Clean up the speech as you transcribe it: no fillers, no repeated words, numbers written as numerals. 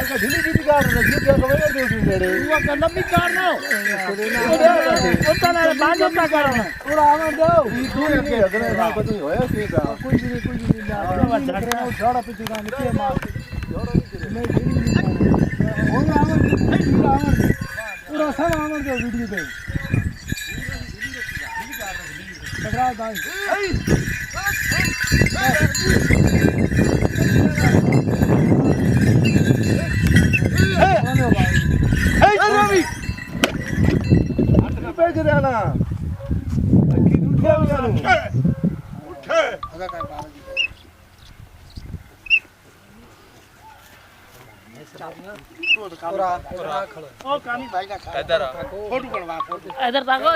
का ढीली ढीली कार रजियो क्या कमेगा दे उसने रे वो का लंबी कार ना ओता ना बाजो ता कार ना पूरा आवन दो ई दूर नहीं अगले ना कुछ होया के का कोई भी ना झाड़ा पे जुगा के मार झाड़ा नहीं वो आवन पूरा सब आवन दो वीडियो पे टकराव दाई इधर ताको